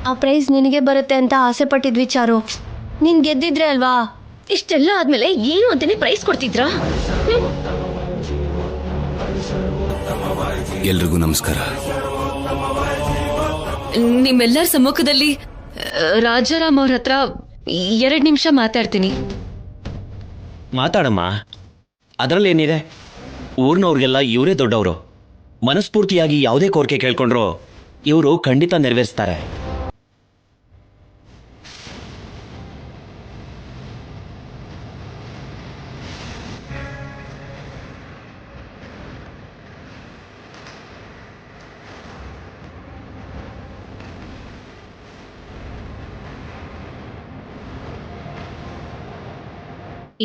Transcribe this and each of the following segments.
ಆ ಪ್ರೈಸ್ ನಿನಗೆ ಬರುತ್ತೆ ಅಂತ ಆಸೆ ಪಟ್ಟಿದ್ವಿ ಚಾರು. ನೀನು ಗೆದ್ದಿದ್ರೆ ಅಲ್ವಾ. ಇಷ್ಟೆಲ್ಲ ಆದ್ಮೇಲೆ ಏನು ಅಂತಾನೆ ಪ್ರೈಸ್ ಕೊಡ್ತಿದ್ರಾ? ಎಲ್ರಿಗೂ ನಮಸ್ಕಾರ. ನಿಮ್ಮೆಲ್ಲರ ಸಮ್ಮುಖದಲ್ಲಿ ರಾಜಾರಾಮ್ ಅವ್ರ ಹತ್ರ 2 ನಿಮಿಷ ಮಾತಾಡ್ತೀನಿ. ಮಾತಾಡಮ್ಮ, ಅದರಲ್ಲೇನಿದೆ? ಊರಿನವ್ರಿಗೆಲ್ಲ ಇವರೇ ದೊಡ್ಡವರು. ಮನಸ್ಫೂರ್ತಿಯಾಗಿ ಯಾವುದೇ ಕೋರಿಕೆ ಕೇಳ್ಕೊಂಡ್ರು ಇವರು ಖಂಡಿತ ನೆರವೇರಿಸ್ತಾರೆ.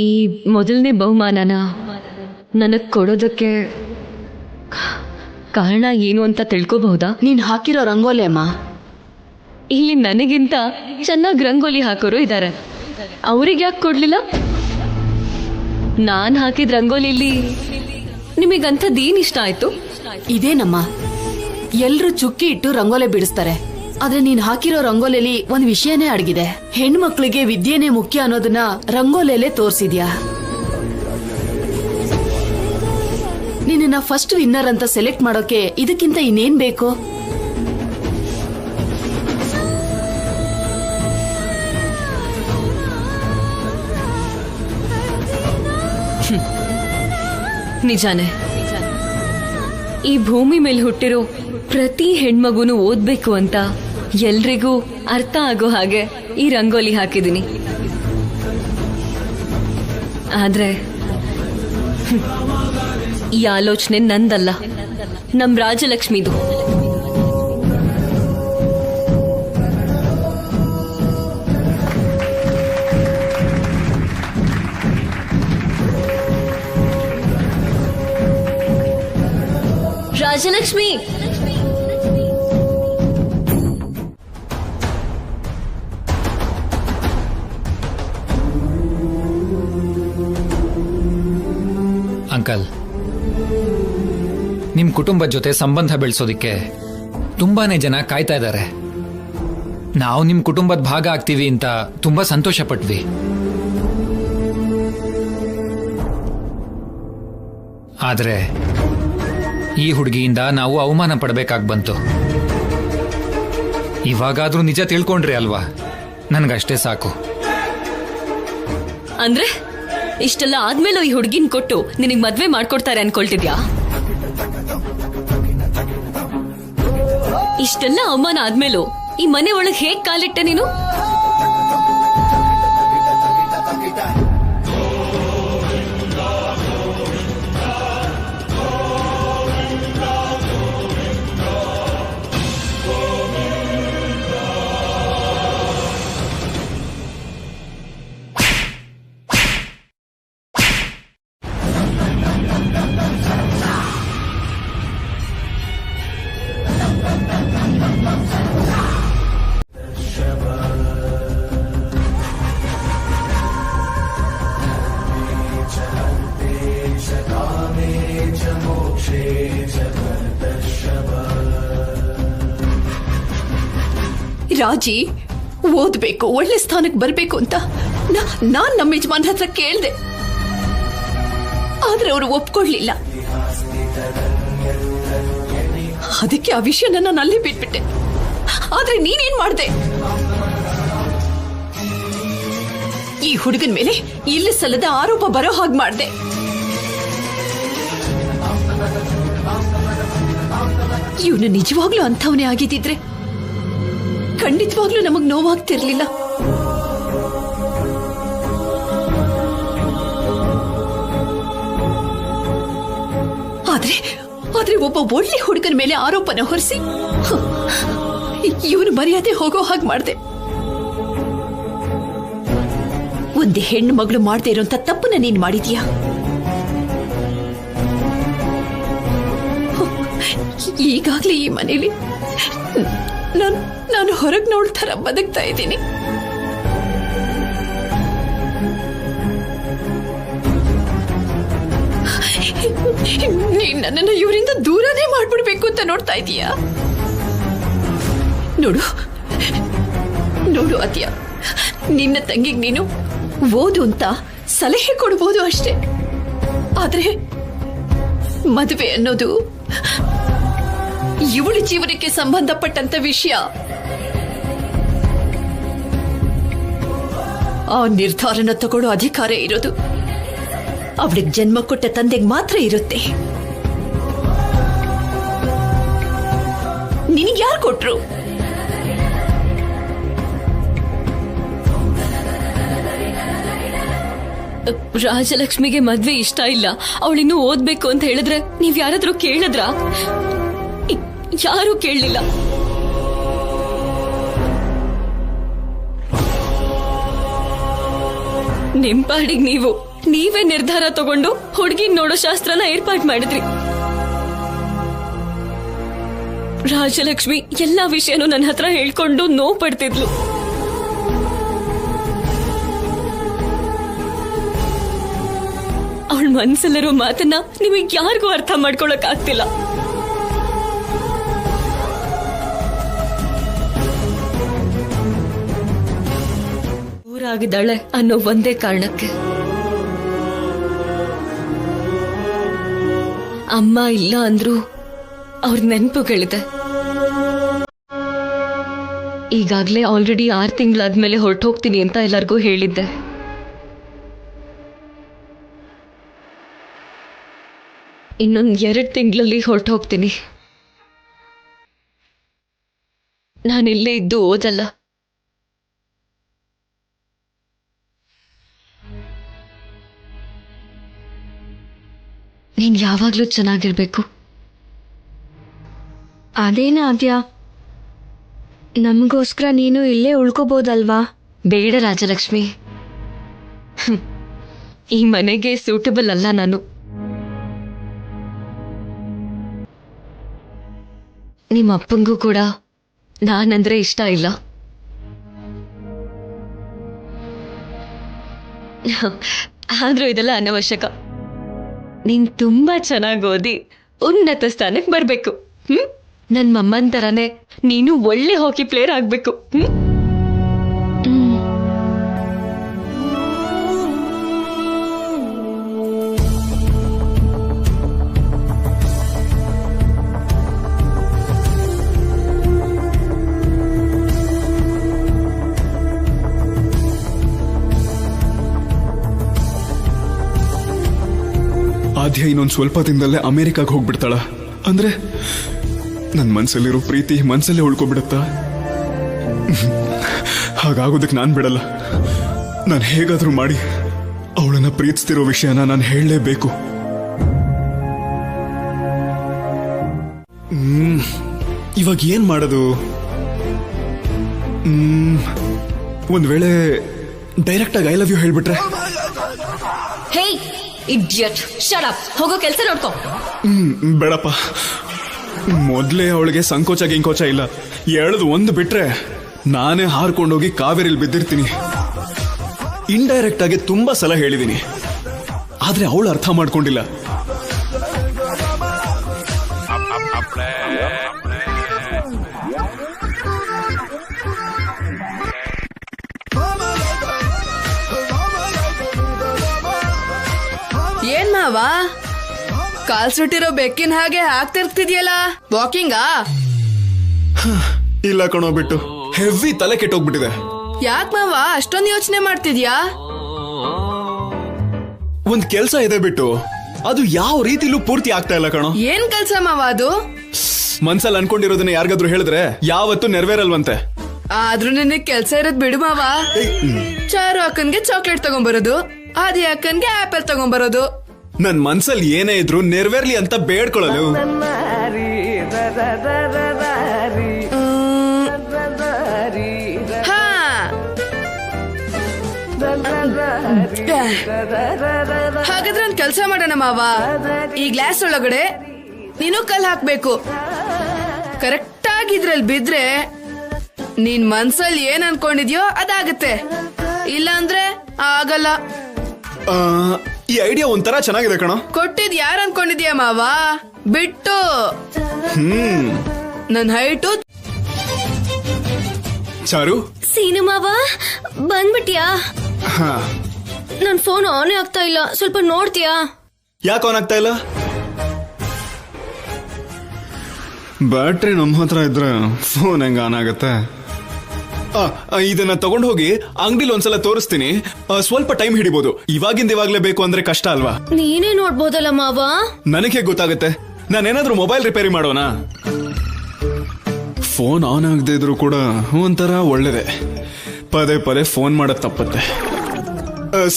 ಈ ಮೊದಲನೇ ಬಹುಮಾನನ ನನಗೆ ಕೊಡೋದಕ್ಕೆ ಕಾರಣ ಏನು ಅಂತ ತಿಳ್ಕೋಬಹುದಾ? ನೀನು ಹಾಕಿರೋ ರಂಗೋಲಿ ಅಮ್ಮ. ಇಲ್ಲಿ ನನಗಿಂತ ಚೆನ್ನಾಗಿ ರಂಗೋಲಿ ಹಾಕೋರು ಇದ್ದಾರೆ. ಅವ್ರಿಗೆ ಯಾಕೆ ಕೊಡಲಿಲ್ಲ? ನಾನು ಹಾಕಿದ ರಂಗೋಲಿಲಿ ನಿಮಗಂಥದ್ದು ಏನು ಇಷ್ಟ ಆಯಿತು? ಇದೇನಮ್ಮ, ಎಲ್ರು ಚುಕ್ಕಿ ಇಟ್ಟು ರಂಗೋಲಿ ಬಿಡಿಸ್ತಾರೆ, ಆದ್ರೆ ನೀನ್ ಹಾಕಿರೋ ರಂಗೋಲಿಲಿ ಒಂದ್ ವಿಷಯನೇ ಅಡಗಿದೆ. ಹೆಣ್ಮಕ್ಳಿಗೆ ವಿದ್ಯೆನೇ ಮುಖ್ಯ ಅನ್ನೋದನ್ನ ರಂಗೋಲಿಯಲ್ಲೇ ತೋರ್ಸಿದ್ಯಾ. ನಿನ್ನ ಫಸ್ಟ್ ವಿನ್ನರ್ ಅಂತ ಸೆಲೆಕ್ಟ್ ಮಾಡೋಕೆ ಇದಕ್ಕಿಂತ ಇನ್ನೇನ್ ಬೇಕು? ನಿಜಾನೇ, ಈ ಭೂಮಿ ಮೇಲೆ ಹುಟ್ಟಿರೋ ಪ್ರತಿ ಹೆಣ್ಮಗುನು ಓದ್ಬೇಕು ಅಂತ ಎಲ್ರಿಗೂ ಅರ್ಥ ಆಗೋ ಹಾಗೆ ಈ ರಂಗೋಲಿ ಹಾಕಿದ್ದೀನಿ. ಆದ್ರೆ ಈ ಆಲೋಚನೆ ನಂದಲ್ಲ, ನಮ್ ರಾಜಲಕ್ಷ್ಮಿದು. ರಾಜಲಕ್ಷ್ಮಿ, ಅಂಕಲ್, ನಿಮ್ ಕುಟುಂಬದ ಜೊತೆ ಸಂಬಂಧ ಬೆಳೆಸೋದಿಕ್ಕೆ ತುಂಬಾನೇ ಜನ ಕಾಯ್ತಾ ಇದ್ದಾರೆ. ನಾವು ನಿಮ್ ಕುಟುಂಬದ ಭಾಗ ಆಗ್ತೀವಿ ಅಂತ ತುಂಬಾ ಸಂತೋಷ ಪಟ್ವಿ. ಆದ್ರೆ ಈ ಹುಡುಗಿಯಿಂದ ನಾವು ಅವಮಾನ ಪಡಬೇಕಾಗಿ ಬಂತು. ಇವಾಗಾದ್ರೂ ನಿಜ ತಿಳ್ಕೊಂಡ್ರಿ ಅಲ್ವಾ? ನನ್ಗಷ್ಟೇ ಸಾಕು. ಅಂದ್ರೆ ಇಷ್ಟೆಲ್ಲ ಆದ್ಮೇಲೂ ಈ ಹುಡುಗಿನ ಕೊಟ್ಟು ನಿನಗ್ ಮದ್ವೆ ಮಾಡ್ಕೊಡ್ತಾರೆ ಅನ್ಕೊಳ್ತಿದ್ಯಾ? ಇಷ್ಟೆಲ್ಲ ಅವಮಾನ ಆದ್ಮೇಲೂ ಈ ಮನೆ ಒಳಗೆ ಹೇಗ್ ಕಾಲಿಟ್ಟೆ ನೀನು? ರಾಜಿ ಓದ್ಬೇಕು, ಒಳ್ಳೆ ಸ್ಥಾನಕ್ಕೆ ಬರ್ಬೇಕು ಅಂತ ನಾನ್ ನಮ್ಮ ಯಜಮಾನ್ ಹತ್ರ ಕೇಳ್ದೆ. ಆದ್ರೆ ಅವರು ಒಪ್ಕೊಳ್ಳಿಲ್ಲ. ಅದಕ್ಕೆ ಆ ವಿಷಯನ ನಾನು ಅಲ್ಲೇ ಬಿಟ್ಬಿಟ್ಟೆ. ಆದ್ರೆ ನೀನೇನ್ ಮಾಡ್ದೆ? ಈ ಹುಡುಗನ ಮೇಲೆ ಇಲ್ಲಿ ಸಲ್ಲದ ಆರೋಪ ಬರೋ ಹಾಗೆ ಮಾಡ್ದೆ. ಇವನು ನಿಜವಾಗ್ಲೂ ಅಂಥವನೇ ಆಗಿದ್ದಿದ್ರೆ ಖಂಡಿತವಾಗ್ಲೂ ನಮಗ್ ನೋವಾಗ್ತಿರ್ಲಿಲ್ಲ. ಆದ್ರೆ ಒಬ್ಬ ಒಳ್ಳೆ ಹುಡುಗನ ಮೇಲೆ ಆರೋಪನ ಹೊರಿಸಿ ಇವನು ಮರ್ಯಾದೆ ಹೋಗೋ ಹಾಗೆ ಮಾಡ್ದೆ. ಒಂದೇ ಹೆಣ್ಣು ಮಗಳು ಮಾಡದೇ ಇರೋಂತ ತಪ್ಪನ್ನ ನೀನ್ ಮಾಡಿದ್ಯಾ? ಈಗಾಗ್ಲೇ ಈ ಮನೇಲಿ ನಾನು ಹೊರಗ್ ನೋಡ್ತಾರ ಬದುಕ್ತಾ ಇದ್ದೀನಿ. ನೀನ್ ನನ್ನನ್ನು ಇವರಿಂದ ದೂರನೇ ಮಾಡ್ಬಿಡ್ಬೇಕು ಅಂತ ನೋಡ್ತಾ ಇದೀಯಾ? ನೋಡು, ನೋಡು ಅದ್ಯ, ನಿನ್ನ ತಂಗಿಗೆ ನೀನು ಓದು ಅಂತ ಸಲಹೆ ಕೊಡ್ಬೋದು ಅಷ್ಟೇ. ಆದ್ರೆ ಮದುವೆ ಅನ್ನೋದು ಇವಳ ಜೀವನಕ್ಕೆ ಸಂಬಂಧಪಟ್ಟಂತ ವಿಷಯ. ಆ ನಿರ್ಧಾರನ ತಗೊಳ್ಳೋ ಅಧಿಕಾರ ಇರೋದು ಅವಳಿಗೆ ಜನ್ಮ ಕೊಟ್ಟ ತಂದೆಗೆ ಮಾತ್ರ ಇರುತ್ತೆ. ನಿನಗೆ ಯಾರು ಕೊಟ್ರು? ರಾಜಲಕ್ಷ್ಮಿಗೆ ಮದ್ವೆ ಇಷ್ಟ ಇಲ್ಲ, ಅವಳಿನ್ನೂ ಓದ್ಬೇಕು ಅಂತ ಹೇಳಿದ್ರೆ ನೀವ್ ಯಾರಾದ್ರೂ ಕೇಳಿದ್ರ? ಯಾರೂ ಕೇಳಲಿಲ್ಲ. ನಿಂಪಾಡಿಗೆ ನೀವೇ ನಿರ್ಧಾರ ತಗೊಂಡು ಹುಡುಗಿ ನೋಡೋ ಶಾಸ್ತ್ರನ ಏರ್ಪಾಟ್ ಮಾಡಿದ್ರಿ. ರಾಜಲಕ್ಷ್ಮಿ ಎಲ್ಲಾ ವಿಷಯನೂ ನನ್ನ ಹತ್ರ ಹೇಳ್ಕೊಂಡು ನೋವು ಪಡ್ತಿದ್ಲು. ಅವಳ ಮನ್ಸಲ್ಲಿರೋ ಮಾತನ್ನ ನಿಮಗೆ ಯಾರಿಗೂ ಅರ್ಥ ಮಾಡ್ಕೊಳಕ್ ಆಗ್ತಿಲ್ಲ. ಊರಾಗಿದ್ದಾಳೆ ಅನ್ನೋ ಒಂದೇ ಕಾರಣಕ್ಕೆ. ಅಮ್ಮ ಇಲ್ಲ ಅಂದ್ರು ಅವ್ರ ನೆನಪುಗಳಿದೆ. ಈಗಾಗ್ಲೇ ಆಲ್ರೆಡಿ 6 ತಿಂಗಳಾದ್ಮೇಲೆ ಹೊರಟೋಗ್ತೀನಿ ಅಂತ ಎಲ್ಲರಿಗೂ ಹೇಳಿದ್ದೆ. ಇನ್ನೊಂದು 2 ತಿಂಗಳಲ್ಲಿ ಹೊರಟೋಗ್ತೀನಿ. ನಾನಿಲ್ಲೇ ಇದ್ದು ಓದಲ್ಲ. ನೀನ್ ಯಾವಾಗ್ಲೂ ಚೆನ್ನಾಗಿರ್ಬೇಕು. ಅದೇನ ಆದ್ಯ, ನಮಗೋಸ್ಕರ ನೀನು ಇಲ್ಲೇ ಉಳ್ಕೋಬೋದಲ್ವಾ? ಬೇಡ ರಾಜಲಕ್ಷ್ಮಿ, ಈ ಮನೆಗೆ ಸೂಟಬಲ್ ಅಲ್ಲ ನಾನು. ನಿಮ್ಮ ಅಪ್ಪಂಗೂ ಕೂಡ ನಾನಂದ್ರೆ ಇಷ್ಟ ಇಲ್ಲ. ಆದ್ರೂ ಇದೆಲ್ಲ ಅನವಶ್ಯಕ. ನೀನ್ ತುಂಬಾ ಚೆನ್ನಾಗಿ ಓದಿ ಉನ್ನತ ಸ್ಥಾನಕ್ಕೆ ಬರ್ಬೇಕು. ನನ್ ಮಮ್ಮನ್ ತರಾನೇ ನೀನು ಒಳ್ಳೆ ಹಾಕಿ ಪ್ಲೇಯರ್ ಆಗ್ಬೇಕು. ಆದ್ಯ ಇನ್ನೊಂದು ಸ್ವಲ್ಪ ದಿನದಲ್ಲೇ ಅಮೆರಿಕಾಗೆ ಹೋಗ್ಬಿಡ್ತಾಳ ಅಂದ್ರೆ ನನ್ನ ಮನ್ಸಲ್ಲಿರೋ ಪ್ರೀತಿ ಮನ್ಸಲ್ಲೇ ಉಳ್ಕೊಬಿಡುತ್ತಾ? ಹಾಗಾಗೋದಕ್ಕೆ ನಾನು ಬಿಡಲ್ಲ. ನಾನು ಹೇಗಾದ್ರೂ ಮಾಡಿ ಅವಳನ್ನ ಪ್ರೀತಿಸ್ತಿರೋ ವಿಷಯನ ನಾನು ಹೇಳಲೇಬೇಕು. ಇವಾಗ ಏನ್ ಮಾಡೋದು? ಒಂದ್ ವೇಳೆ ಡೈರೆಕ್ಟ್ ಆಗಿ ಐ ಲವ್ ಯು ಹೇಳ್ಬಿಟ್ರೆ? ಹೇ ಇಡಿಯಟ್, ಶಟ್ ಅಪ್, ಹೋಗೋ ಕೆಲಸ ನೋಡ್ಕೋ. ಬೇಡಪ್ಪ, ಮೊದ್ಲೇ ಅವಳಿಗೆ ಸಂಕೋಚ ಗಿಂಕೋಚ ಇಲ್ಲ. ಎಳೆದು ಒಂದು ಬಿಟ್ರೆ ನಾನೇ ಹಾರ್ಕೊಂಡೋಗಿ ಕಾವೇರಿಲಿ ಬಿದ್ದಿರ್ತೀನಿ. ಇಂಡೈರೆಕ್ಟ್ ಆಗಿ ತುಂಬಾ ಸಲ ಹೇಳಿದೀನಿ, ಆದ್ರೆ ಅವಳು ಅರ್ಥ ಮಾಡ್ಕೊಂಡಿಲ್ಲ. ಏನ್ ಮಾವ, ಕಾಲ್ ಸುಟ್ಟಿರೋ ಬೆಕ್ಕಿನ ಹಾಗೆ ಆಗ್ತಿರ್ತಿದ್ಯಲ್ಲ, ವಾಕಿಂಗಾ? ಇಲ್ಲ ಕಣೋ, ಬಿಟ್ಟು ಹೆವಿ ತಲೆ ಕೆಟ್ಟೋಗ್ಬಿಟ್ಟಿದೆ. ಯಾಕ್ ಮಾವ ಅಷ್ಟೊಂದು ಯೋಚನೆ ಮಾಡ್ತಿದ್ಯಾ? ಒಂದ್ ಕೆಲ್ಸ ಇದೆ ಬಿಟ್ಟು, ಅದು ಯಾವ ರೀತಿಲೂ ಪೂರ್ತಿ ಆಗ್ತಾ ಇಲ್ಲ ಕಣೋ. ಏನ್ ಕೆಲ್ಸ ಮಾವ ಅದು? ಮನ್ಸಲ್ಲಿ ಅನ್ಕೊಂಡಿರೋದನ್ನ ಯಾರಿಗಾದ್ರೂ ಹೇಳಿದ್ರೆ ಯಾವತ್ತೂ ನೆರವೇರಲ್ವಂತೆ. ಆದ್ರೂ ನಿನಗ್ ಕೆಲ್ಸ ಇರೋದ್ ಬಿಡು ಮಾವ. ಚಾರು ಅಕ್ಕನ್ಗೆ ಚಾಕ್ಲೇಟ್ ತಗೊಂಬರೋದು, ಆದಿ ಅಕ್ಕನ್ಗೆ ಆಪಲ್ ತಗೊಂಬರೋದು. ನನ್ ಮನ್ಸಲ್ಲಿ ಏನೇ ಇದ್ರು ನೆರವೇರ್ಲಿ ಅಂತ ಬೇಡ್ಕೊಳ್ಳಲು. ಹಾಗಾದ್ರೆ ಒಂದ್ ಕೆಲ್ಸ ಮಾಡೋಣ ಮಾವ, ಈ ಗ್ಲಾಸ್ ಒಳಗಡೆ ನೀನು ಕಲ್ ಹಾಕ್ಬೇಕು. ಕರೆಕ್ಟ್ ಆಗಿ ಇದ್ರಲ್ಲಿ ಬಿದ್ರೆ ನೀನ್ ಮನ್ಸಲ್ಲಿ ಏನ್ ಅನ್ಕೊಂಡಿದ್ಯೋ ಅದಾಗತ್ತೆ, ಇಲ್ಲ ಅಂದ್ರೆ ಆಗಲ್ಲ. ಈ ಐಡಿಯಾ ಒಂಥರ ಚೆನ್ನಾಗಿದೆ ಕಣೋ. ಕೊಟ್ಟಿದ್ ಯಾರು ಅನ್ಕೊಂಡಿದ್ಯಾ ಮಾವ? ಬಿಟ್ಟು ನನ್ ಹೈಟು ಚಾರು ಸಿನಿಮಾವ ಬಂದ್ಬಿಟ್ಯಾ? ಹಾ ನನ್ ಫೋನ್ ಆನ್ ಆಗ್ತಾ ಇಲ್ಲ, ಸ್ವಲ್ಪ ನೋಡ್ತೀಯಾ? ಯಾಕೆ ಆನ್ ಆಗ್ತಾ ಇಲ್ಲ? ಬ್ಯಾಟ್ರಿ ನಮ್ಮ ಹತ್ರ ಇದ್ರೆ ಫೋನ್ ಹೆಂಗ ಆನ್ ಆಗತ್ತೆ? ಇದನ್ನ ತಗೊಂಡು ಹೋಗಿ ಅಂಗಡಿಲಿ ಒಂದ್ಸಲ ತೋರಿಸ್ತೀನಿ. ಸ್ವಲ್ಪ ಟೈಮ್ ಹಿಡಿಬಹುದು. ಇವಾಗ್ಲೇ ಬೇಕು ಅಂದ್ರೆ ಕಷ್ಟ ಅಲ್ವಾ? ನೀನೇ ನೋಡ್ಬೋದಲ್ಲ ಮಾವ. ನನಗೆ ಗೊತ್ತಾಗುತ್ತೆ. ನಾನೇನಾದ್ರೂ ಮೊಬೈಲ್ ರಿಪೇರಿ ಮಾಡೋಣ? ಫೋನ್ ಆನ್ ಆಗದೆ ಇದ್ರು ಕೂಡ ಒಂಥರ ಒಳ್ಳೇದೆ. ಪದೇ ಪದೇ ಫೋನ್ ಮಾಡೋದ್ ತಪ್ಪತ್ತೆ.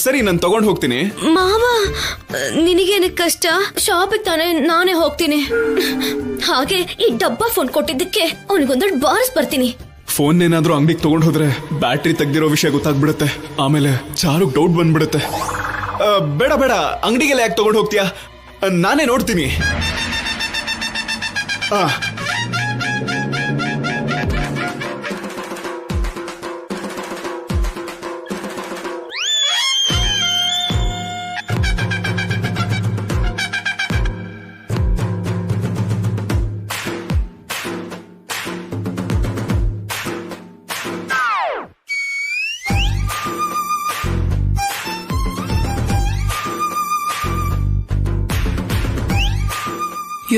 ಸರಿ, ನಾನು ತಗೊಂಡು ಹೋಗ್ತೀನಿ. ಮಾವ, ನಿನಗೇನಕ್ಕೆ ಕಷ್ಟ? ಶಾಪಿಗೆ ತಾನೇ ನಾನೇ ಹೋಗ್ತೀನಿ. ಹಾಗೆ ಈ ಡಬ್ಬಾ ಫೋನ್ ಕೊಟ್ಟಿದ್ದಕ್ಕೆ ಅವನಿಗೊಂದಷ್ಟು ಬಾರಿಸ್ ಬರ್ತೀನಿ. ಫೋನ್ ಏನಾದ್ರೂ ಅಂಗಡಿಗೆ ತಗೊಂಡು ಹೋದ್ರೆ ಬ್ಯಾಟ್ರಿ ತೆಗ್ದಿರೋ ವಿಷಯ ಗೊತ್ತಾಗ್ಬಿಡುತ್ತೆ. ಆಮೇಲೆ ಚಾರುಗ್ ಡೌಟ್ ಬಂದ್ಬಿಡುತ್ತೆ. ಬೇಡ ಬೇಡ, ಅಂಗಡಿಗೆಲ್ಲ ಯಾಕೆ ತಗೊಂಡು ಹೋಗ್ತೀಯಾ? ನಾನೇ ನೋಡ್ತೀನಿ.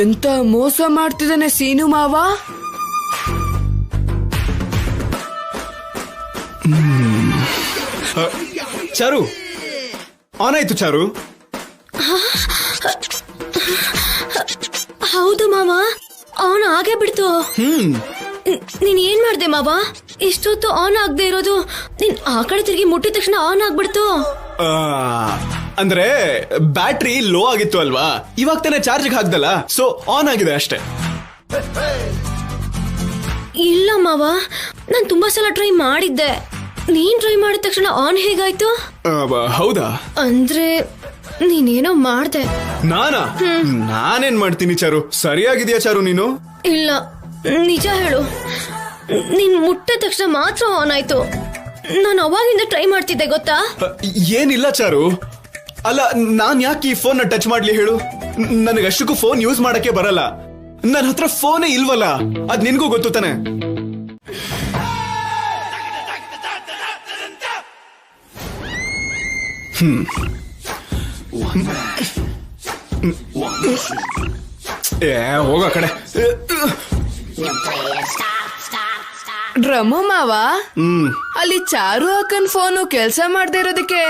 ಎಂತ ಮೋಸ ಮಾಡ್ತಿದ್ದಾನೆ ಸೀನು ಮಾವ. ಚಾರು, ಆನ್ ಆಯ್ತು ಚಾರು. ಹೌದು ಮಾವ, ಆನ್ ಆಗೇ ಬಿಡ್ತು. ನೀನ್ ಏನ್ ಮಾಡ್ದೆ ಮಾವ? ಇಷ್ಟೊತ್ತು ಆನ್ ಆಗದೆ ಇರೋದು, ನೀನ್ ಆ ಕಡೆ ತಿರುಗಿ ಮುಟ್ಟಿದ ತಕ್ಷಣ ಆನ್ ಆಗ್ಬಿಡ್ತು. ಅಂದ್ರೆ ಬ್ಯಾಟ್ರಿ ಲೋ ಆಗಿತ್ತು ಅಲ್ವಾ? ಇವಾಗ ತಾನೇ ಚಾರ್ಜ್ಗೆ ಹಾಕ್ದಲ್ಲ, ಸೊ ಆನ್ ಆಗಿದೆ ಅಷ್ಟೇ. ಇಲ್ಲ ಮಾವ, ನಾನ್ ತುಂಬಾ ಸಲ ಟ್ರೈ ಮಾಡಿದ್ದೆ. ನೀನ್ ಟ್ರೈ ಮಾಡಿದ ತಕ್ಷಣ ಆನ್ ಹೇಗಾಯ್ತು? ಹೌದಾ? ಅಂದ್ರೆ ನೀನೇನೋ ಮಾಡ್ದೆ. ನಾನೇನ್ ಮಾಡ್ತೀನಿ ಚಾರು? ಸರಿಯಾಗಿದ್ಯಾ ಚಾರು ನೀನು? ಇಲ್ಲ, ನಿಜ ಹೇಳು. ನೀನ್ ಮುಟ್ಟಿದ ತಕ್ಷಣ ಮಾತ್ರ ಆನ್ ಆಯ್ತು. ನಾನು ಅವಾಗಿಂದ ಟ್ರೈ ಮಾಡ್ತಿದ್ದೆ ಗೊತ್ತಾ? ಏನಿಲ್ಲ ಚಾರು. ಅಲ್ಲ, ನಾನ್ ಯಾಕೆ ಈ ಫೋನ್ ಟಚ್ ಮಾಡ್ಲಿ ಹೇಳು? ನನಗಷ್ಟಕ್ಕೂ ಫೋನ್ ಯೂಸ್ ಮಾಡಕ್ಕೆ ಬರಲ್ಲ. ನನ್ನ ಹತ್ರ ಫೋನೇ ಇಲ್ವಲ್ಲ, ಅದ್ ನಿನ್ಗೂ ಗೊತ್ತು ತಾನೆ. ಹೋಗ ಕಡೆ. ಡ್ರಮ್ಮು ಮಾವ, ಅಲ್ಲಿ ಚಾರು ಅಕ್ಕನ್ ಫೋನು ಕೆಲ್ಸ ಮಾಡದೆ ಇರೋದಕ್ಕೆ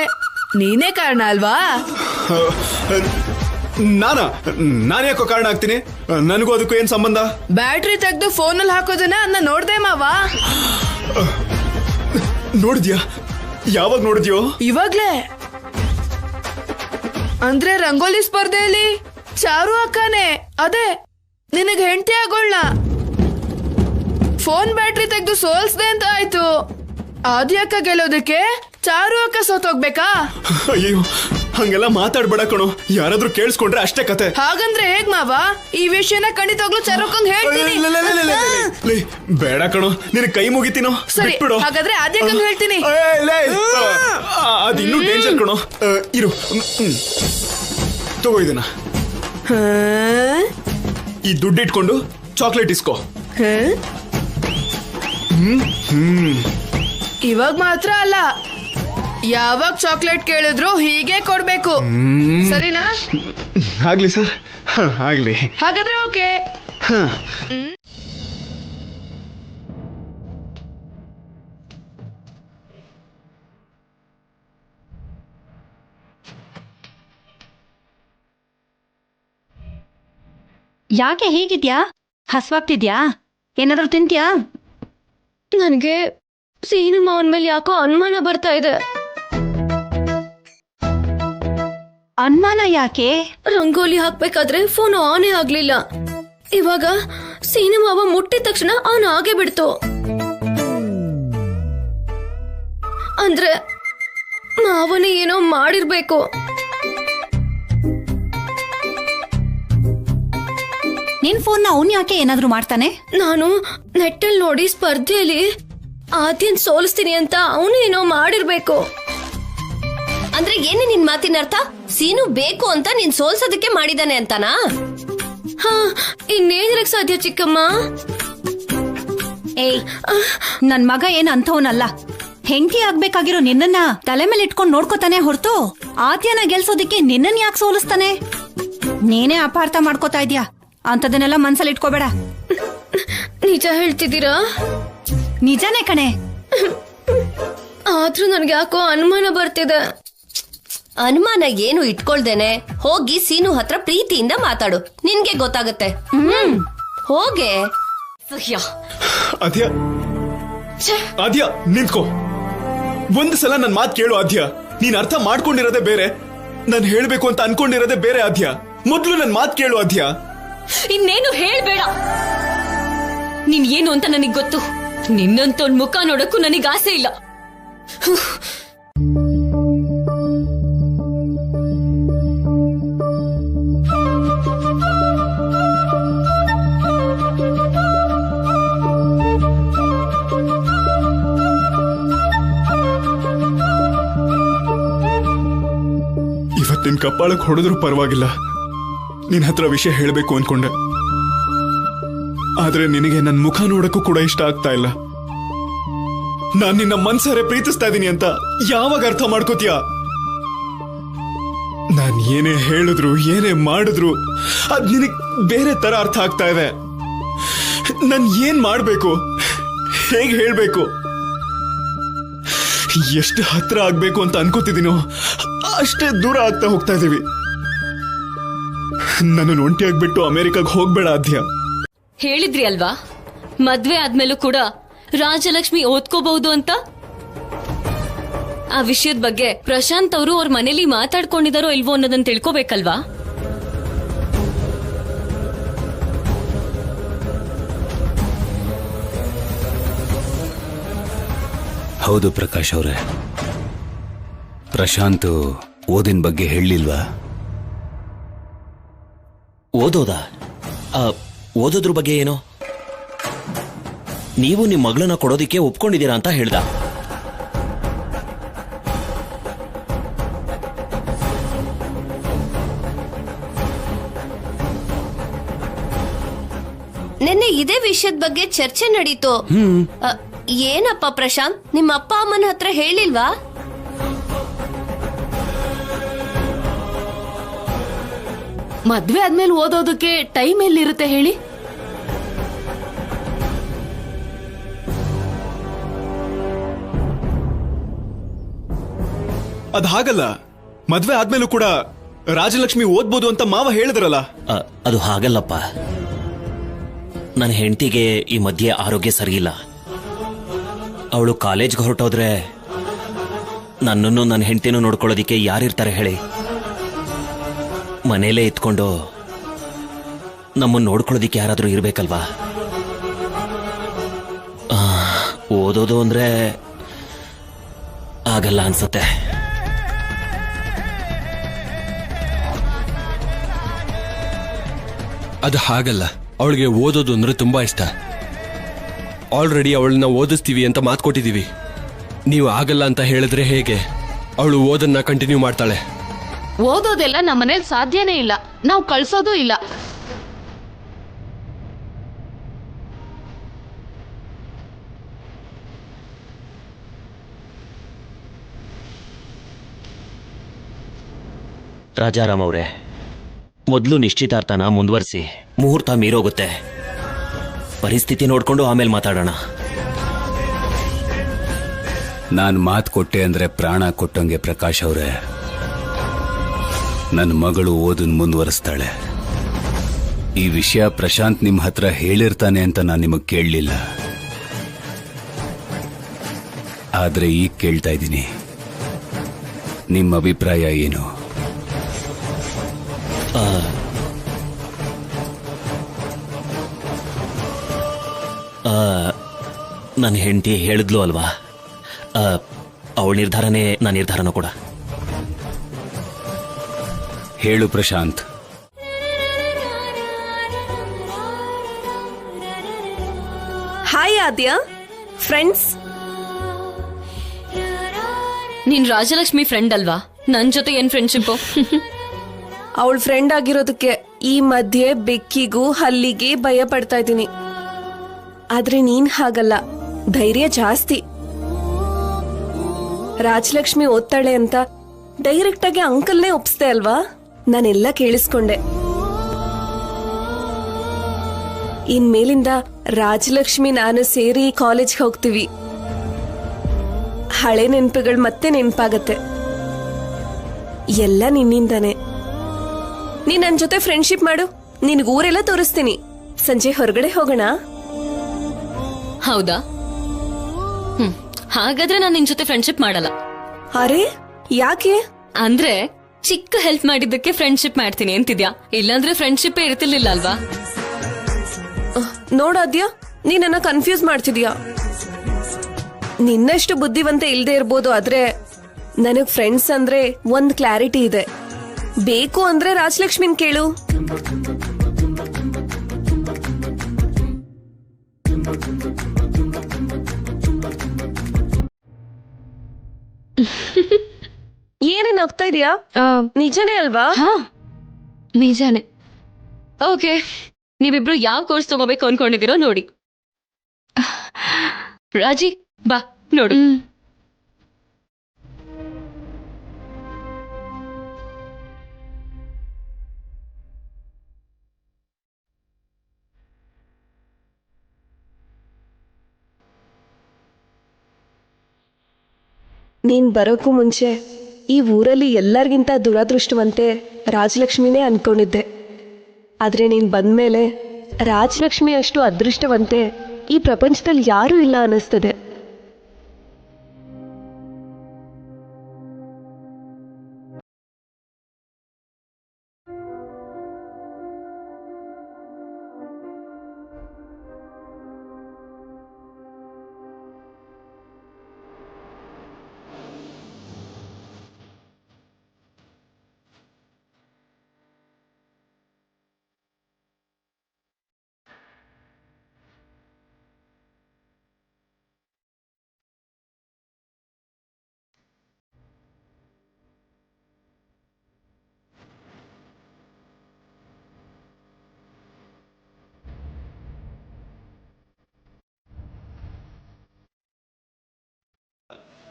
ನೀನೇ ಕಾರಣ ಅಲ್ವಾ? ನಾನು ಯಾಕೋ ಕಾರಣ ಆಗ್ತೀನಿ? ನನಗೂ ಅದಕ್ಕೂ ಏನ್ ಸಂಬಂಧ? ಬ್ಯಾಟ್ರಿ ತೆಗ್ದು ಫೋನಲ್ಲಿ ಹಾಕೋದನ್ನ ನೋಡ್ದೆ ಮಾವ. ನೋಡಿದ್ಯಾ? ಯಾವಾಗ ನೋಡಿದ್ಯೋ? ಇವಾಗ್ಲೇ. ಅಂದ್ರೆ ರಂಗೋಲಿ ಸ್ಪರ್ಧೆಯಲ್ಲಿ ಚಾರು ಅಕ್ಕನೇ ಅದೇ ನಿನಗೆ ಹೆಂಡತಿ ಆಗೋಳ್ಳ. ಫೋನ್ ಬ್ಯಾಟ್ರಿ ತೆಗ್ದು ಸೋಲ್ಸ್ದೆ ಅಂತ ಆಯ್ತು. ಆದಿ ಅಕ್ಕ ಗೆಲ್ಲೋದಕ್ಕೆ ಚಾರು ಅಕ್ಕ ಸೋತೋಗ್ಬೇಕಾ? ಅಯ್ಯೋ, ಹಂಗೆಲ್ಲ ಮಾತಾಡ್ಬೇಡ ಕಣೋ. ಯಾರಾದ್ರೂ ಕೇಳಿಸ್ಕೊಂಡ್ರೆ ಅಷ್ಟೇ ಕತೆ. ಹಾಗಂದ್ರೆ ಹೇಗ್ ಮಾವ? ಈ ವಿಷಯನ ಖಂಡಿತವಾಗ್ಲೂ ಚಾರು ಅಕ್ಕಂಗ್ ಹೇಳ್ತೀನಿ. ಬೇಡ ಕಣೋ, ನಿನ್ ಕೈ ಮುಗಿತೀನೋ. ಸರಿ, ಹಾಗಾದ್ರೆ ಆದಿ ಅಕ್ಕಂಗ್ ಹೇಳ್ತೀನಿ. ಅದಿನ್ನೂ ಡೇಂಜರ್ ಕಣೋ. ಇರು, ತಗೋ ಇದನ್ನ. ಈ ದುಡ್ಡು ಇಟ್ಕೊಂಡು ಚಾಕ್ಲೇಟ್ ಇಸ್ಕೋ. ಇವಾಗ ಮಾತ್ರ ಅಲ್ಲ, ಯಾವಾಗ ಚಾಕ್ಲೇಟ್ ಕೇಳಿದ್ರು ಹೀಗೆ ಕೊಡ್ಬೇಕು, ಸರಿನಾ? ಆಗ್ಲಿ ಸರ್, ಆಗ್ಲಿ. ಹಾಗಾದ್ರೆ ಓಕೆ. ಯಾಕೆ ಹೀಗಿದ್ಯಾ? ಹಸ್ವಾಗ್ತಿದ್ಯಾ? ಏನಾದ್ರೂ ತಿಂತ್ಯಾ? ನನಗೆ ಸೀನು ಮಾವನ್ ಮೇಲೆ ಯಾಕೋ ಅನುಮಾನ ಬರ್ತಾ ಇದೆ. ಅನುಮಾನ ಯಾಕೆ? ರಂಗೋಲಿ ಹಾಕ್ಬೇಕಾದ್ರೆ ಫೋನ್ ಆನೇ ಆಗ್ಲಿಲ್ಲ. ಇವಾಗ ಸೀನು ಮಾವ ಮುಟ್ಟಿದ ತಕ್ಷಣ ಆನ್ ಆಗೇ ಬಿಡ್ತು. ಅಂದ್ರೆ ಮಾವನೇ ಏನೋ ಮಾಡಿರ್ಬೇಕು. ನಿನ್ ಫೋನ್ ಅವನ್ ಯಾಕೆ ಏನಾದ್ರೂ ಮಾಡ್ತಾನೆ? ನಾನು ನೆಟ್ಟಲ್ಲಿ ನೋಡಿ ಸ್ಪರ್ಧೆಯಲ್ಲಿ ಆದ್ಯನ್ ಸೋಲಿಸ್ತೀನಿ ಅಂತ ಅವನು ಏನೋ ಮಾಡಿರ್ಬೇಕು. ಅಂದ್ರೆ ಏನೇ ನಿನ್ ಮಾತಿನ ಅರ್ಥ? ಸೀನು ಬೇಕು ಅಂತ ನೀನ್ ಸೋಲ್ಸೋದಕ್ಕೆ ಮಾಡಿದಾನೆ ಅಂತಾನಾ? ಹಾ, ಇನ್ನೇನಿರಕ್ ಸಾಧ್ಯ ಚಿಕ್ಕಮ್ಮ? ಏಯ್ ನನ್ ಮಗ ಏನ್ ಅಂಥವನಲ್ಲ. ಹೆಂಡತಿ ಆಗ್ಬೇಕಾಗಿರೋ ನಿನ್ನನ್ನ ತಲೆ ಮೇಲೆ ಇಟ್ಕೊಂಡು ನೋಡ್ಕೋತಾನೆ ಹೊರತು ಆದ್ಯನ ಗೆಲ್ಸೋದಿಕ್ಕೆ ನಿನ್ನನ್ ಯಾಕೆ ಸೋಲಿಸ್ತಾನೆ? ನೀನೇ ಅಪಾರ್ಥ ಮಾಡ್ಕೋತಾ ಇದ್ಯಾ. ಅಂತದನ್ನೆಲ್ಲ ಮನ್ಸಲ್ಲಿ ಇಟ್ಕೋಬೇಡ. ನಿಜ ಹೇಳ್ತಿದ್ದೀರಾ? ನಿಜಾನೇ ಕಣೆ. ಆದ್ರೂ ನನ್ಗೆ ಯಾಕೋ ಅನುಮಾನ ಬರ್ತಿದೆ. ಅನುಮಾನ ಏನು ಇಟ್ಕೊಳ್ದೇನೆ ಹೋಗಿ ಸೀನು ಹತ್ರ ಪ್ರೀತಿಯಿಂದ ಮಾತಾಡು, ನಿನ್ಗೆ ಗೊತ್ತಾಗುತ್ತೆ. ಹೋಗೆ. ಅದ್ಯ ಅದ್ಯ ನಿಂತ್ಕೋ. ಒಂದು ಸಲ ನನ್ ಮಾತ್ ಕೇಳು ಅದ್ಯ. ನೀನ್ ಅರ್ಥ ಮಾಡ್ಕೊಂಡಿರೋದೇ ಬೇರೆ, ನಾನ್ ಹೇಳ್ಬೇಕು ಅಂತ ಅನ್ಕೊಂಡಿರೋದೇ ಬೇರೆ ಅದ್ಯ. ಮೊದ್ಲು ನನ್ ಮಾತ್ ಕೇಳು ಅದ್ಯ. ಇನ್ನೇನು ಹೇಳ್ಬೇಡ. ನೀನ್ ಏನು ಅಂತ ನನಗ್ ಗೊತ್ತು. ನಿನ್ನಂತೊಂದ್ ಮುಖ ನೋಡಕ್ಕೂ ನನಗ್ ಆಸೆ ಇಲ್ಲ. ಇವತ್ತಿನ ಕಪ್ಪಾಳಕ್ ಹೊಡೆದ್ರು ಪರವಾಗಿಲ್ಲ, ನಿನ್ ಹತ್ರ ವಿಷಯ ಹೇಳ್ಬೇಕು ಅನ್ಕೊಂಡೆ. ಆದ್ರೆ ನಿನಗೆ ನನ್ ಮುಖ ನೋಡಕ್ಕೂ ಕೂಡ ಇಷ್ಟ ಆಗ್ತಾ ಇಲ್ಲ. ನಾನ್ ನಿನ್ನ ಮನ್ಸಾರೆ ಪ್ರೀತಿಸ್ತಾ ಇದೀನಿ ಅಂತ ಯಾವಾಗ ಅರ್ಥ ಮಾಡ್ಕೋತೀಯ? ನಾನ್ ಏನೇ ಹೇಳಿದ್ರು ಏನೇ ಮಾಡಿದ್ರು ಅದ್ ನಿನಗ್ ಬೇರೆ ತರ ಅರ್ಥ ಆಗ್ತಾ ಇದೆ. ನಾನ್ ಏನ್ ಮಾಡ್ಬೇಕು, ಹೇಗ್ ಹೇಳ್ಬೇಕು, ಎಷ್ಟು ಹತ್ರ ಆಗ್ಬೇಕು ಅಂತ ಅನ್ಕೋತಿದ್ದೀನೋ ಅಷ್ಟೇ ದೂರ ಆಗ್ತಾ ಹೋಗ್ತಾ ಇದೀವಿ. ನನ್ನನ್ನು ಒಂಟಿಯಾಗ್ಬಿಟ್ಟು ಅಮೆರಿಕಾಗ್ ಹೋಗ್ಬೇಡ ಅದ್ಯ. ಹೇಳಿದ್ರಿ ಅಲ್ವಾ ಮದ್ವೆ ಆದ್ಮೇಲೂ ಕೂಡ ರಾಜಲಕ್ಷ್ಮಿ ಓದ್ಕೋಬಹುದು ಅಂತ. ಆ ವಿಷಯದ ಬಗ್ಗೆ ಪ್ರಶಾಂತ್ ಅವರು ಅವ್ರ ಮನೇಲಿ ಮಾತಾಡ್ಕೊಂಡಿದಾರೋ ಇಲ್ವೋ ಅನ್ನೋದನ್ನ ತಿಳ್ಕೋಬೇಕಲ್ವಾ? ಹೌದು ಪ್ರಕಾಶ್ ಅವರೇ, ಪ್ರಶಾಂತ್ ಓದಿನ ಬಗ್ಗೆ ಹೇಳಿಲ್ವಾ? ಓದೋದಾ? ಓದೋದ್ರ ಬಗ್ಗೆ ಏನೋ? ನೀವು ನಿಮ್ಮ ಮಗಳನ್ನ ಕೊಡೋದಿಕ್ಕೆ ಒಪ್ಕೊಂಡಿದ್ದೀರಾ ಅಂತ ಹೇಳ್ದ. ನಿನ್ನೆ ಇದೇ ವಿಷಯದ ಬಗ್ಗೆ ಚರ್ಚೆ ನಡೀತು. ಏನಪ್ಪ ಪ್ರಶಾಂತ್, ನಿಮ್ಮ ಅಪ್ಪ ಅಮ್ಮನ ಹತ್ರ ಹೇಳಿಲ್ವಾ? ಮದ್ವೆ ಆದ್ಮೇಲೆ ಓದೋದಕ್ಕೆ ಟೈಮ್ ಎಲ್ಲಿರುತ್ತೆ ಹೇಳಿ? ಅದ್ ಹಾಗಲ್ಲ. ಮದ್ವೆ ಆದ್ಮೇಲೂ ಕೂಡ ರಾಜಲಕ್ಷ್ಮಿ ಓದ್ಬೋದು ಅಂತ ಮಾವ ಹೇಳಿದ್ರಲ್ಲ. ಅದು ಹಾಗಲ್ಲಪ್ಪ. ನನ್ನ ಹೆಂಡತಿಗೆ ಈ ಮಧ್ಯೆ ಆರೋಗ್ಯ ಸರಿಯಿಲ್ಲ. ಅವಳು ಕಾಲೇಜ್ಗೆ ಹೊರಟೋದ್ರೆ ನನ್ನನ್ನು ನನ್ನ ಹೆಂಡತಿನೂ ನೋಡ್ಕೊಳ್ಳೋದಿಕ್ಕೆ ಯಾರಿರ್ತಾರೆ ಹೇಳಿ? ಮನೇಲೇ ಇತ್ಕೊಂಡು ನಮ್ಮನ್ನು ನೋಡ್ಕೊಳ್ಳೋದಿಕ್ಕೆ ಯಾರಾದ್ರೂ ಇರ್ಬೇಕಲ್ವಾ? ಓದೋದು ಅಂದ್ರೆ ಆಗಲ್ಲ ಅನ್ಸತ್ತೆ. ಅದು ಹಾಗಲ್ಲ. ಅವಳಿಗೆ ಓದೋದು ಅಂದ್ರೆ ತುಂಬಾ ಇಷ್ಟ. ಆಲ್ರೆಡಿ ಅವಳನ್ನ ಓದಿಸ್ತೀವಿ ಅಂತ ಮಾತು ಕೊಟ್ಟಿದ್ದೀವಿ. ನೀವು ಆಗಲ್ಲ ಅಂತ ಹೇಳಿದ್ರೆ ಹೇಗೆ? ಅವಳು ಓದನ್ನ ಕಂಟಿನ್ಯೂ ಮಾಡ್ತಾಳೆ. ಓದೋದೆಲ್ಲ ನಮ್ಮನೇಲಿ ಸಾಧ್ಯನೇ ಇಲ್ಲ, ನಾವು ಕಳ್ಸೋದೂ ಇಲ್ಲ. ರಾಜಾರಾಮ್ ಅವರೇ, ಮೊದಲು ನಿಶ್ಚಿತಾರ್ಥನ ಮುಂದುವರಿಸಿ. ಮುಹೂರ್ತ ಮೀರೋಗುತ್ತೆ. ಪರಿಸ್ಥಿತಿ ನೋಡ್ಕೊಂಡು ಆಮೇಲೆ ಮಾತಾಡೋಣ. ನಾನು ಮಾತು ಕೊಟ್ಟೆ ಅಂದ್ರೆ ಪ್ರಾಣ ಕೊಟ್ಟಂಗೆ ಪ್ರಕಾಶ್ ಅವರೇ. ನನ್ನ ಮಗಳು ಓದನ್ ಮುಂದುವರಿಸ್ತಾಳೆ. ಈ ವಿಷಯ ಪ್ರಶಾಂತ್ ನಿಮ್ಮ ಹತ್ರ ಹೇಳಿರ್ತಾನೆ ಅಂತ ನಾನು ನಿಮಗೆ ಕೇಳಲಿಲ್ಲ. ಆದ್ರೆ ಈಗ ಕೇಳ್ತಾ ಇದ್ದೀನಿ, ನಿಮ್ಮ ಅಭಿಪ್ರಾಯ ಏನು? ನನ್ನ ಹೆಂಡತಿ ಹೇಳಿದ್ಲು ಅಲ್ವಾ, ಅವಳ ನಿರ್ಧಾರನೇ ನನ್ನ ನಿರ್ಧಾರನೂ ಕೂಡ. ಹೇಳು ಪ್ರಶಾಂತ್. ಹಾಯ್ ಆದ್ಯ, ಫ್ರೆಂಡ್ಸ್. ನೀನ್ ರಾಜಲಕ್ಷ್ಮಿ ಫ್ರೆಂಡ್ ಅಲ್ವಾ? ನನ್ ಜೊತೆ ಏನ್ ಫ್ರೆಂಡ್ಶಿಪ್? ಅವಳ ಫ್ರೆಂಡ್ ಆಗಿರೋದಕ್ಕೆ ಈ ಮಧ್ಯೆ ಬೆಕ್ಕಿಗೂ ಹಲ್ಲಿಗೆ ಭಯ ಪಡ್ತಾ ಇದ್ದೀನಿ. ಆದ್ರೆ ನೀನ್ ಹಾಗಲ್ಲ, ಧೈರ್ಯ ಜಾಸ್ತಿ. ರಾಜಲಕ್ಷ್ಮಿ ಓದ್ತಾಳೆ ಅಂತ ಡೈರೆಕ್ಟ್ ಆಗಿ ಅಂಕಲ್ನೇ ಒಪ್ಸ್ದೆ ಅಲ್ವಾ? ನಾನೆಲ್ಲ ಕೇಳಿಸ್ಕೊಂಡೆ. ಇನ್ಮೇಲಿಂದ ರಾಜಲಕ್ಷ್ಮಿ ನಾನು ಸೇರಿ ಕಾಲೇಜ್ಗೆ ಹೋಗ್ತೀವಿ. ಹಳೆ ನೆನಪುಗಳು ಮತ್ತೆ ನೆನಪಾಗತ್ತೆ. ಎಲ್ಲ ನಿನ್ನಿಂದಾನೆ. ನೀನ್ ನನ್ ಜೊತೆ ಫ್ರೆಂಡ್ಶಿಪ್ ಮಾಡು, ನಿನ್ಗೆ ಊರೆಲ್ಲ ತೋರಿಸ್ತೀನಿ. ಸಂಜೆ ಹೊರಗಡೆ ಹೋಗೋಣ. ಹೌದಾ? ಹಾಗಾದ್ರೆ ನಾನು ನಿನ್ ಜೊತೆ ಫ್ರೆಂಡ್ಶಿಪ್ ಮಾಡಲ್ಲ. ಅರೆ ಯಾಕೆ? ಅಂದ್ರೆ ಚಿಕ್ಕ ಹೆಲ್ಪ್ ಮಾಡಿದ್ದಕ್ಕೆ ಫ್ರೆಂಡ್ಶಿಪ್ ಮಾಡ್ತೀನಿ ಅಂತಿದ್ಯಾ? ಇಲ್ಲಾಂದ್ರೆ ಫ್ರೆಂಡ್ಶಿಪ್ ಇರ್ತಿರ್ಲಿಲ್ಲ ಅಲ್ವಾ? ನೋಡಾದ್ಯಾ, ನೀ ನನ್ನ ಕನ್ಫ್ಯೂಸ್ ಮಾಡ್ತಿದ್ಯಾ. ನಿನ್ನಷ್ಟು ಬುದ್ಧಿವಂತ ಇಲ್ದೇ ಇರ್ಬೋದು, ಆದ್ರೆ ನನಗ್ ಫ್ರೆಂಡ್ಸ್ ಅಂದ್ರೆ ಒಂದ್ ಕ್ಲಾರಿಟಿ ಇದೆ. ಬೇಕು ಅಂದ್ರೆ ರಾಜಲಕ್ಷ್ಮಿನ್ ಕೇಳು. ಏನೇನ್ ಆಗ್ತಾ ಇದೆಯಾ? ನಿಜನೇ ಅಲ್ವಾ? ನಿಜಾನೆ. ಓಕೆ, ನೀವಿಬ್ರು ಯಾವ ಕೋರ್ಸ್ ತಗೋಬೇಕು ಅನ್ಕೊಂಡಿದ್ದೀರೋ ನೋಡಿ. ರಾಜಿ ಬಾ ನೋಡು. ನೀನ್ ಬರೋಕ್ಕೂ ಮುಂಚೆ ಈ ಊರಲ್ಲಿ ಎಲ್ಲರಿಗಿಂತ ದುರಾದೃಷ್ಟವಂತೆ ರಾಜಲಕ್ಷ್ಮಿನೇ ಅನ್ಕೊಂಡಿದ್ದೆ. ಆದ್ರೆ ನೀನ್ ಬಂದ್ಮೇಲೆ ರಾಜಲಕ್ಷ್ಮಿ ಅಷ್ಟು ಅದೃಷ್ಟವಂತೆ ಈ ಪ್ರಪಂಚದಲ್ಲಿ ಯಾರೂ ಇಲ್ಲ ಅನ್ನಿಸ್ತದೆ.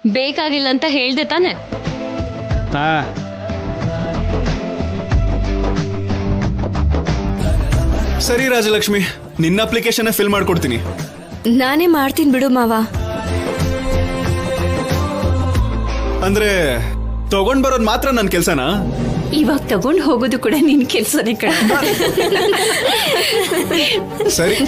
ಬೇಕಾಗಿಲ್ಲ ಅಂತ ಹೇಳ್ದೆ ತಾನೆ? ಸರಿ ರಾಜಲಕ್ಷ್ಮಿ, ನಿನ್ನ ಅಪ್ಲಿಕೇಶನ್ ಫಿಲ್ ಮಾಡ್ಕೊಡ್ತೀನಿ. ನಾನೇ ಮಾಡ್ತೀನಿ ಬಿಡು ಮಾವ. ಅಂದ್ರೆ ತಗೊಂಡ್ ಬರೋದ್ ಮಾತ್ರ ನನ್ ಕೆಲ್ಸನಾ? ಇವಾಗ ತಗೊಂಡ್ ಹೋಗೋದು ಕೂಡ ನಿನ್ ಕೆಲ್ಸನೇ ಕಣ. ಸರಿ.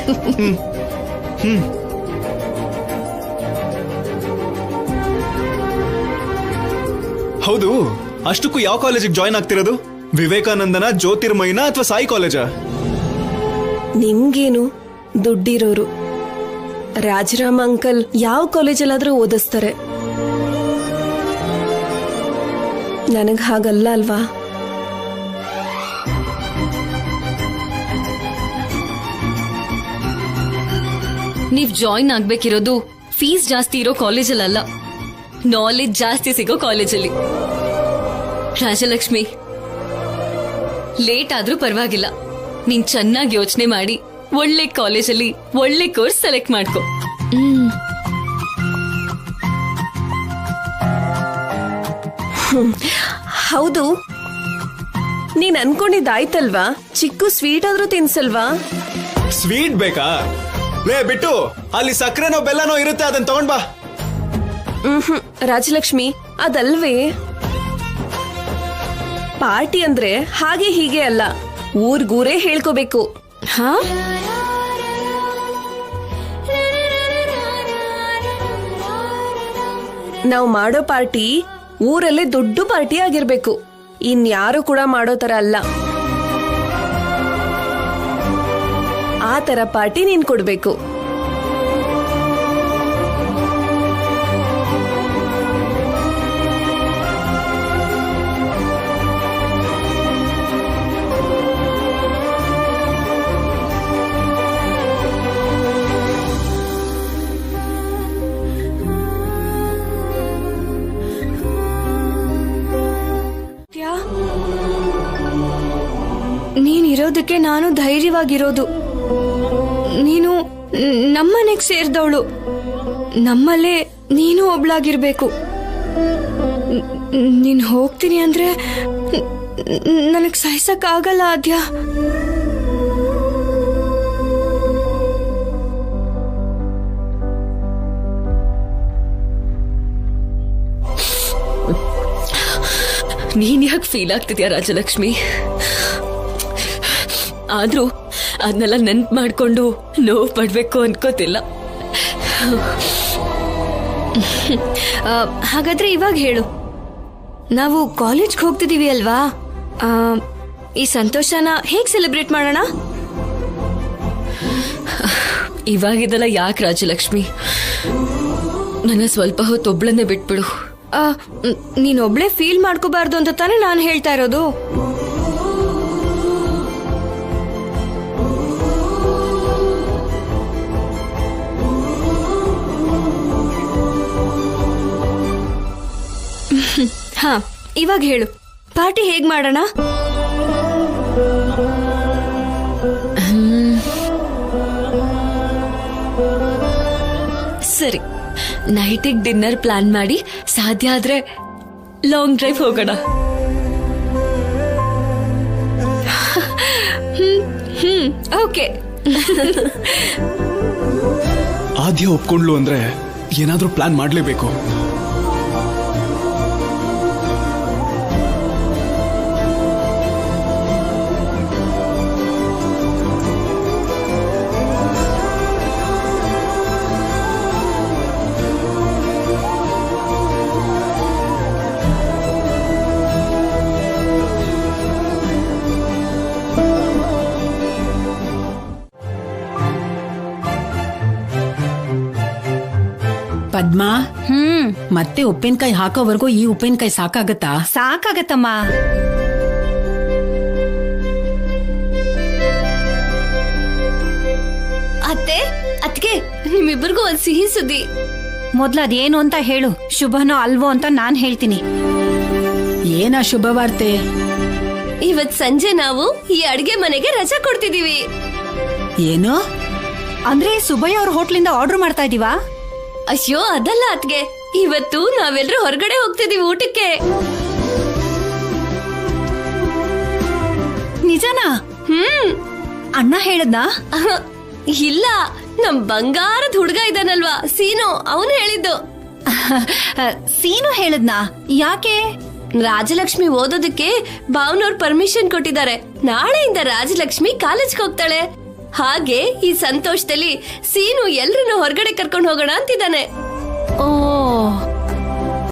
ಹೌದು, ಅಷ್ಟಕ್ಕೂ ಯಾವ ಕಾಲೇಜಿಗೆ ಜಾಯ್ನ್ ಆಗ್ತಿರೋದು? ವಿವೇಕಾನಂದನ, ಜ್ಯೋತಿರ್ಮಯಿನ ಅಥವಾ ಸಾಯಿ ಕಾಲೇಜಾ? ನಿಮ್ಗೇನು, ದುಡ್ಡಿರೋರು. ರಾಜರಾಮ ಅಂಕಲ್ ಯಾವ ಕಾಲೇಜಲ್ಲಾದ್ರೂ ಓದಿಸ್ತಾರೆ. ನನಗ್ ಹಾಗಲ್ಲ ಅಲ್ವಾ? ನೀವ್ ಜಾಯಿನ್ ಆಗ್ಬೇಕಿರೋದು ಫೀಸ್ ಜಾಸ್ತಿ ಇರೋ ಕಾಲೇಜಲ್ಲ, ನಾಲೆಜ್ ಜಾಸ್ತಿ ಸಿಗೋ ಕಾಲೇಜಲ್ಲಿ. ರಾಜಲಕ್ಷ್ಮಿ, ಲೇಟ್ ಆದ್ರೂ ಪರವಾಗಿಲ್ಲ, ನೀನ್ ಚೆನ್ನಾಗಿ ಯೋಚನೆ ಮಾಡಿ ಒಳ್ಳೆ ಕಾಲೇಜಲ್ಲಿ ಒಳ್ಳೆ ಕೋರ್ಸ್ ಸೆಲೆಕ್ಟ್ ಮಾಡ್ಕೊ. ಹೌದು, ನೀನ್ ಅನ್ಕೊಂಡಿದ್ದಾಯ್ತಲ್ವಾ? ಚಿಕ್ಕು ಸ್ವೀಟ್ ಆದ್ರೂ ತಿನ್ಸಲ್ವಾ? ಸ್ವೀಟ್ ಬೇಕಾ? ಲೇ ಬಿಟ್ಟು, ಅಲ್ಲಿ ಸಕ್ಕರೆನೋ ಬೆಲ್ಲನೋ ಇರುತ್ತೆ, ಅದನ್ನ ತಗೊಂಡ್ ಬಾ. ರಾಜಲಕ್ಷ್ಮಿ, ಅದಲ್ವೇ. ಪಾರ್ಟಿ ಅಂದ್ರೆ ಹಾಗೆ ಹೀಗೆ ಅಲ್ಲ, ಊರ್ಗೂರೇ ಹೇಳ್ಕೋಬೇಕು. ಹಾ, ನಾವು ಮಾಡೋ ಪಾರ್ಟಿ ಊರಲ್ಲೇ ದೊಡ್ಡ ಪಾರ್ಟಿ ಆಗಿರ್ಬೇಕು. ಇನ್ಯಾರು ಕೂಡ ಮಾಡೋ ತರ ಅಲ್ಲ. ಆ ತರ ಪಾರ್ಟಿ ನೀನ್ ಕೊಡ್ಬೇಕು. ನೀನಿರೋದಕ್ಕೆ ನಾನು ಧೈರ್ಯವಾಗಿರೋದು. ನೀನು ನಮ್ಮನೆಗ್ ಸೇರಿದವಳು, ನಮ್ಮಲ್ಲೇ ನೀನು ಒಬ್ಳಾಗಿರ್ಬೇಕು. ನೀನ್ ಹೋಗ್ತೀನಿ ಅಂದ್ರೆ ನನಗ್ ಸಹಿಸಕ್ ಆಗಲ್ಲ ಆದ್ಯ. ನೀನ್ ಯಾಕೆ ಫೀಲ್ ಆಗ್ತಿದ್ಯಾ ರಾಜಲಕ್ಷ್ಮಿ? ಆದ್ರೂ ಅದನ್ನೆಲ್ಲ ನೆನ್ಪು ಮಾಡ್ಕೊಂಡು ನೋವು ಪಡ್ಬೇಕು ಅನ್ಕೋತಿಲ್ಲ. ಹಾಗಾದ್ರೆ ಇವಾಗ ಹೇಳು, ನಾವು ಕಾಲೇಜ್ಗೆ ಹೋಗ್ತಿದೀವಿ ಅಲ್ವಾ, ಈ ಸಂತೋಷನ ಹೇಗ್ ಸೆಲೆಬ್ರೇಟ್ ಮಾಡೋಣ? ಇವಾಗಿದೆಲ್ಲ ಯಾಕೆ ರಾಜಲಕ್ಷ್ಮಿ? ನನ್ನ ಸ್ವಲ್ಪ ಹೊತ್ತು ಒಬ್ಳನ್ನೇ ಬಿಟ್ಬಿಡು. ನೀನೊಬ್ಳೆ ಫೀಲ್ ಮಾಡ್ಕೋಬಾರ್ದು ಅಂತ ತಾನೇ ನಾನು ಹೇಳ್ತಾ ಇರೋದು. ಹಾ, ಇವಾಗ ಹೇಳು, ಪಾರ್ಟಿ ಹೇಗ್ ಮಾಡೋಣ? ಸರಿ, ನೈಟಿಗೆ ಡಿನ್ನರ್ ಪ್ಲಾನ್ ಮಾಡಿ ಸಾಧ್ಯ ಆದ್ರೆ ಲಾಂಗ್ ಡ್ರೈವ್ ಹೋಗೋಣ. ಓಕೆ. ಆದ್ಯ ಒಪ್ಕೊಂಡ್ಲು ಅಂದ್ರೆ ಏನಾದ್ರೂ ಪ್ಲಾನ್ ಮಾಡ್ಲೇಬೇಕು. ಪದ್ಮಾ, ಮತ್ತೆ ಉಪ್ಪಿನಕಾಯಿ ಹಾಕೋವರೆಗೂ ಈ ಉಪ್ಪಿನಕಾಯಿ ಸಾಕಾಗತ್ತಾ? ಸಾಕಾಗತ್ತಮ್ಮ. ಅತ್ತೆ, ಅದ್ಕೆ ನಿಮ್ಮಿಬ್ಬರಿಗೂ ಒಂದ್ ಸಿಹಿ ಸುದ್ದಿ. ಮೊದ್ಲು ಅದೇನು ಅಂತ ಹೇಳು, ಶುಭನೋ ಅಲ್ವೋ ಅಂತ ನಾನ್ ಹೇಳ್ತೀನಿ. ಏನ ಶುಭವಾರ್ತೆ? ಇವತ್ ಸಂಜೆ ನಾವು ಈ ಅಡ್ಗೆ ಮನೆಗೆ ರಜಾ ಕೊಡ್ತಿದೀವಿ. ಏನು ಅಂದ್ರೆ ಸುಬ್ಬಯ್ಯ ಅವ್ರ ಹೋಟ್ಲಿಂದ ಆರ್ಡರ್ ಮಾಡ್ತಾ ಇದೀವಾ? ಅಯ್ಯೋ ಅದಲ್ಲ ಅತ್ಗೆ, ಇವತ್ತು ನಾವೆಲ್ಲರೂ ಹೊರಗಡೆ ಹೋಗ್ತಿದೀವಿ ಊಟಕ್ಕೆ. ನಿಜನಾ? ಅಣ್ಣ ಹೇಳದ್ನಾ? ಇಲ್ಲ, ನಮ್ ಬಂಗಾರದ ಹುಡ್ಗ ಇದಾನಲ್ವಾ ಸೀನು, ಅವನು ಹೇಳಿದ್ದು. ಸೀನು ಹೇಳದ್ನಾ? ಯಾಕೆ? ರಾಜಲಕ್ಷ್ಮಿ ಓದೋದಕ್ಕೆ ಭಾವನವ್ರು ಪರ್ಮಿಷನ್ ಕೊಟ್ಟಿದ್ದಾರೆ. ನಾಳೆಯಿಂದ ರಾಜಲಕ್ಷ್ಮಿ ಕಾಲೇಜ್ಗೆ ಹೋಗ್ತಾಳೆ. ಹಾಗೆ ಈ ಸಂತೋಷದಲ್ಲಿ ಸೀನು ಎಲ್ರನ್ನೂ ಹೊರಗಡೆ ಕರ್ಕೊಂಡು ಹೋಗೋಣ ಅಂತಿದ್ದಾನೆ. ಓ